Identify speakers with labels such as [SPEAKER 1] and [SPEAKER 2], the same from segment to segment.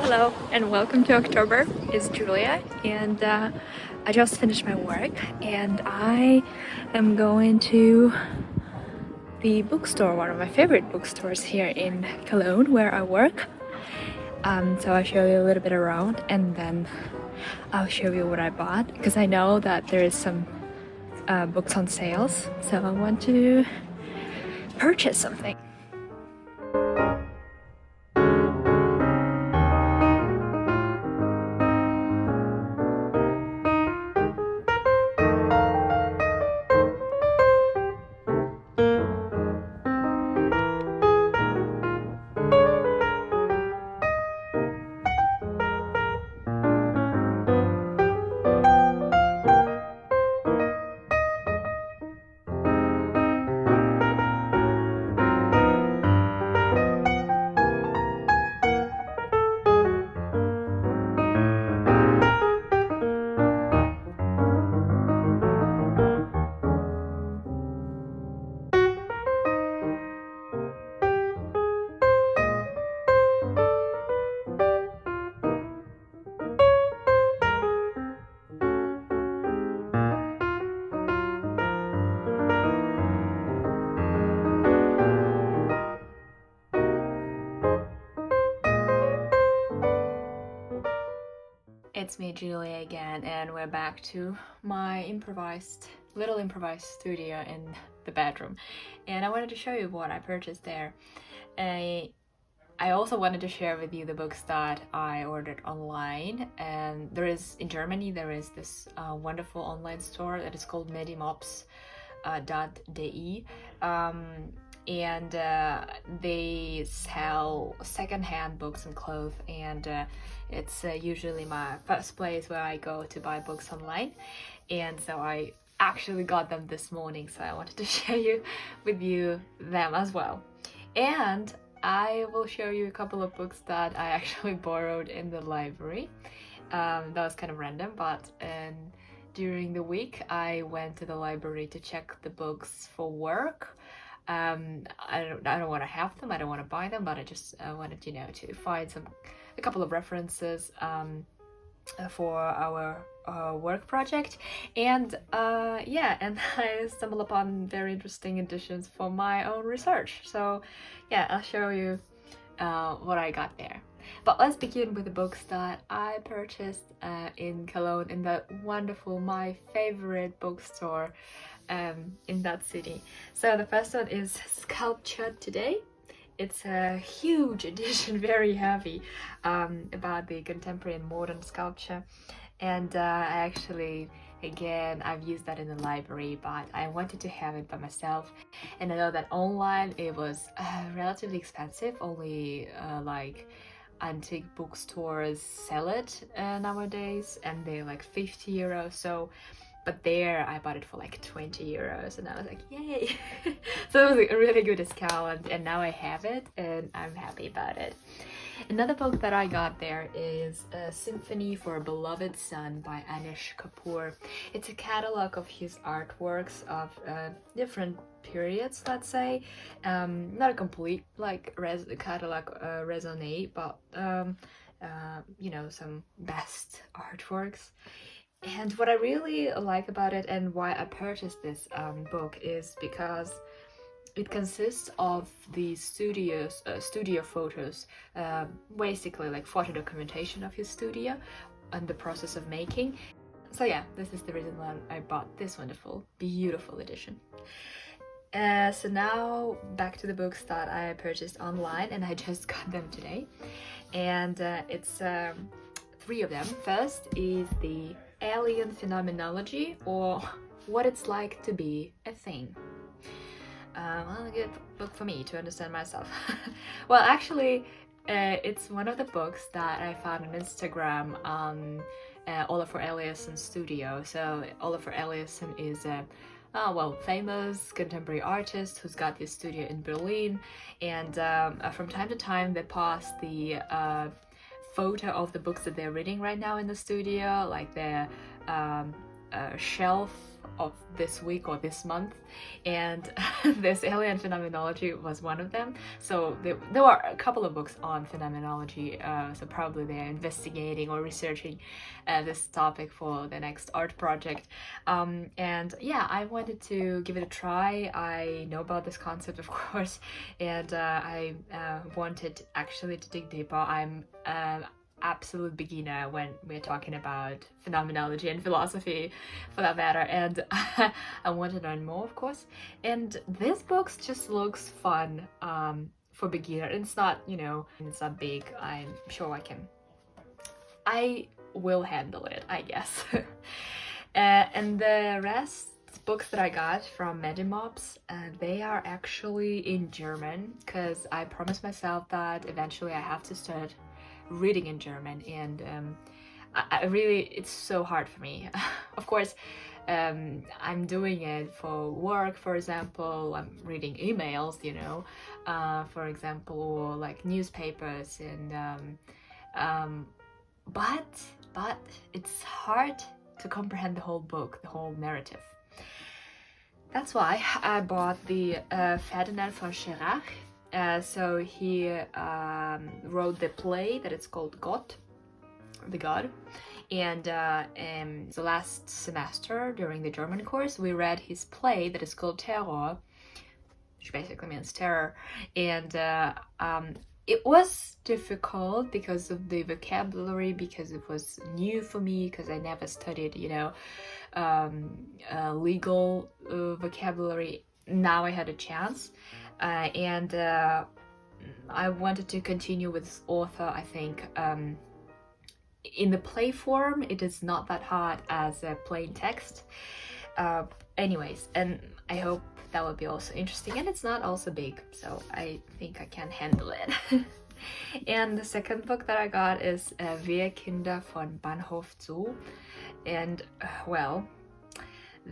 [SPEAKER 1] Hello, and welcome to October. It's Julia, and I just finished my work, and I am going to the bookstore, one of my favorite bookstores here in Cologne, where I work. So I'll show you a little bit around, and then I'll show you what I bought, because I know that there is some books on sales, so I want to purchase something. It's me, Julia, again, and we're back to my little improvised studio in the bedroom. And I wanted to show you what I purchased there. I also wanted to share with you the books that I ordered online. And in Germany, there is this wonderful online store that is called medimops.de. And they sell second-hand books and clothes, and it's usually my first place where I go to buy books online. And so I actually got them this morning, so I wanted to share with you them as well. And I will show you a couple of books that I actually borrowed in the library. That was kind of random, but during the week I went to the library to check the books for work. I don't want to have them, I don't want to buy them, but I just wanted, to find a couple of references for our work project. And and I stumbled upon very interesting editions for my own research. So yeah, I'll show you what I got there. But let's begin with the books that I purchased in Cologne, in that wonderful, my favorite bookstore in that city. So the first one is Sculpture Today. It's a huge edition, very heavy, about the contemporary and modern sculpture. And I've used that in the library, but I wanted to have it by myself. And I know that online it was relatively expensive, only antique bookstores sell it nowadays, and they're like 50 euros. But there I bought it for like 20 euros, and I was like, yay! So it was a really good discount, and now I have it and I'm happy about it. Another book that I got there is Symphony for a Beloved Son by Anish Kapoor. It's a catalog of his artworks of different periods, let's say. Not a complete catalog raisonné, but some best artworks. And what I really like about it, and why I purchased this book, is because it consists of the studio photos, basically like photo documentation of his studio and the process of making. So yeah, this is the reason why I bought this wonderful, beautiful edition. So now back to the books that I purchased online, and I just got them today. And it's 3 of them. First is the Alien Phenomenology, or What It's Like to Be a Thing. A good book for me to understand myself. Well, actually, it's one of the books that I found on Instagram on Olafur Eliasson's studio. So Olafur Eliasson is a famous contemporary artist who's got his studio in Berlin, and from time to time they post the photo of the books that they're reading right now in the studio, like their shelf of this week or this month, and this alien phenomenology was one of them. So there were a couple of books on phenomenology, so probably they're investigating or researching this topic for the next art project. And yeah, I wanted to give it a try. I know about this concept, of course, and I wanted actually to dig deeper. I'm absolute beginner when we're talking about phenomenology and philosophy, for that matter, and I want to learn more, of course. And this book just looks fun for beginner. It's not, it's not big. I'm sure I will handle it, I guess. And the rest books that I got from Medimobs, they are actually in German, because I promised myself that eventually I have to start reading in German, and I really, it's so hard for me. Of course, I'm doing it for work, for example. I'm reading emails, for example, or like newspapers, and but it's hard to comprehend the whole book, the whole narrative. That's why I bought the Ferdinand von Schirach. So he wrote the play that it's called GOTT, the God. And the last semester during the German course, we read his play that is called Terror, which basically means terror. And it was difficult because of the vocabulary, because it was new for me, because I never studied, legal vocabulary. Now I had a chance. And I wanted to continue with this author. I think in the play form, it is not that hard as a plain text. Anyways, and I hope that will be also interesting, and it's not also big, so I think I can handle it. And the second book that I got is Wir Kinder von Bahnhof zu, and well,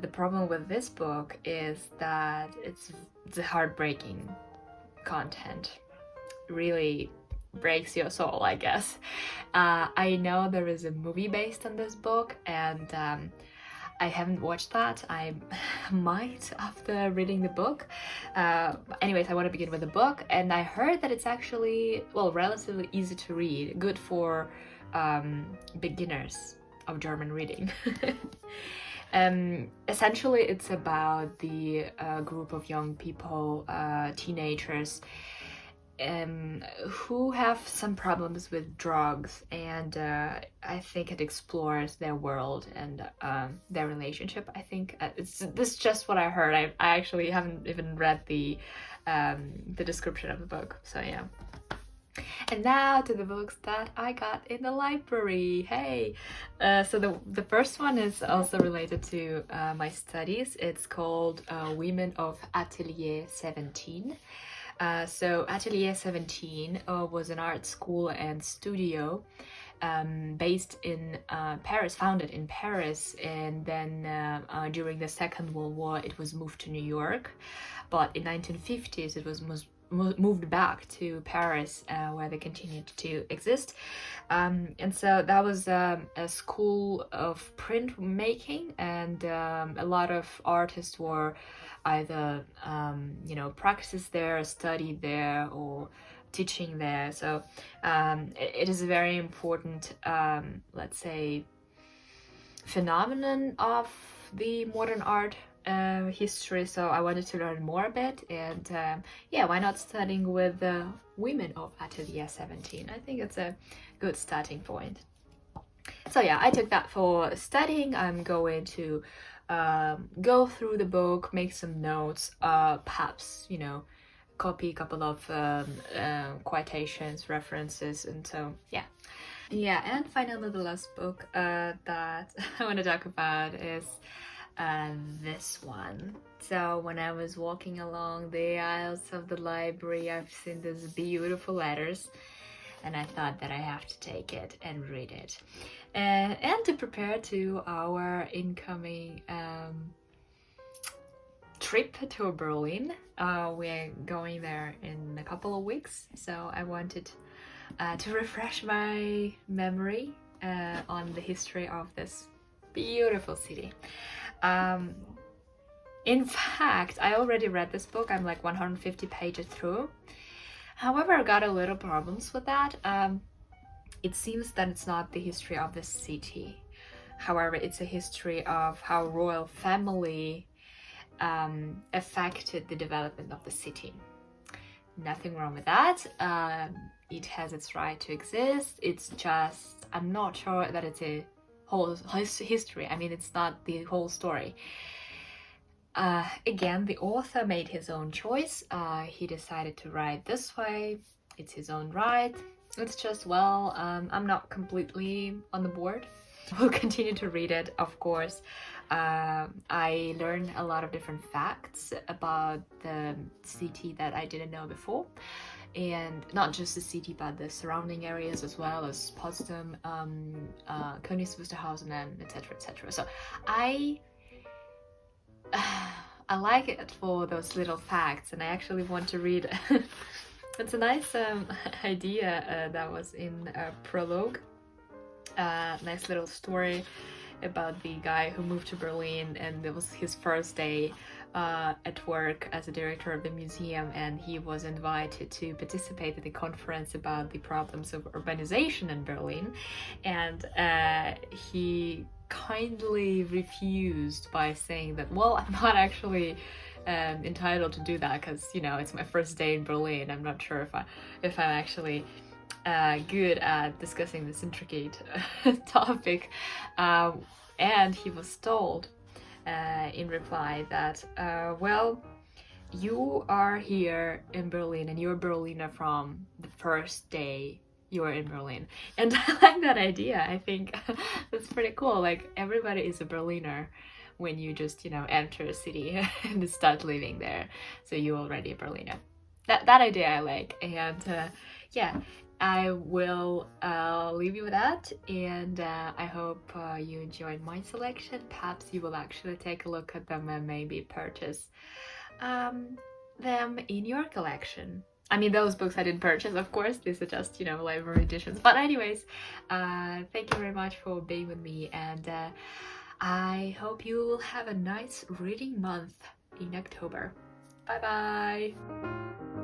[SPEAKER 1] the problem with this book is that it's heartbreaking content. Really breaks your soul, I guess. I know there is a movie based on this book, and I haven't watched that. I might after reading the book. Anyways, I want to begin with the book, and I heard that it's actually, well, relatively easy to read, good for beginners of German reading. Essentially, it's about the group of young people, teenagers, who have some problems with drugs, and I think it explores their world and their relationship. I think this is just what I heard. I actually haven't even read the description of the book, so yeah. And now to the books that I got in the library. Hey! So the first one is also related to my studies. It's called Women of Atelier 17. So Atelier 17 was an art school and studio based in Paris, founded in Paris, and then during the Second World War it was moved to New York, but in 1950s it was moved back to Paris, where they continued to exist. And so that was a school of printmaking, and a lot of artists were either practice there, study there, or teaching there. So it is a very important, let's say, phenomenon of the modern art history. So I wanted to learn more a bit, and yeah, why not studying with the women of Atelier 17? I think it's a good starting point. So yeah, I took that for studying. I'm going to go through the book, make some notes, perhaps, copy a couple of quotations, references, and so yeah. Yeah, and finally the last book that I want to talk about is this one. So when I was walking along the aisles of the library, I've seen these beautiful letters, and I thought that I have to take it and read it, and to prepare to our incoming trip to Berlin. We're going there in a couple of weeks, so I wanted to refresh my memory on the history of this beautiful city. In fact, I already read this book. I'm like 150 pages through. However, I got a little problems with that. It seems that it's not the history of the city. However, it's a history of how royal family affected the development of the city. Nothing wrong with that. It has its right to exist. It's just, I'm not sure that it's a whole history. I mean, it's not the whole story. Again, the author made his own choice. He decided to write this way. It's his own right. It's just, well, I'm not completely on the board. We'll continue to read it, of course. I learned a lot of different facts about the city that I didn't know before. And not just the city, but the surrounding areas as well as Potsdam, Königs Wusterhausen, and etc. etc. So I like it for those little facts, and I actually want to read. It's a nice idea that was in a prologue. Nice little story about the guy who moved to Berlin, and it was his first day at work as a director of the museum, and he was invited to participate in the conference about the problems of urbanization in Berlin, and he kindly refused by saying that, well, I'm not actually entitled to do that because, you know, it's my first day in Berlin. I'm not sure if I'm actually good at discussing this intricate topic. And he was told in reply that, well, you are here in Berlin and you're a Berliner from the first day you are in Berlin. And I like that idea. I think that's pretty cool. Like, everybody is a Berliner when you just, you know, enter a city and start living there. So you're already a Berliner. That idea I like. And yeah, I will leave you with that, and I hope you enjoyed my selection. Perhaps you will actually take a look at them and maybe purchase them in your collection. I mean, those books I didn't purchase, of course. These are just, you know, library editions. But anyways, thank you very much for being with me, and I hope you will have a nice reading month in October. Bye bye!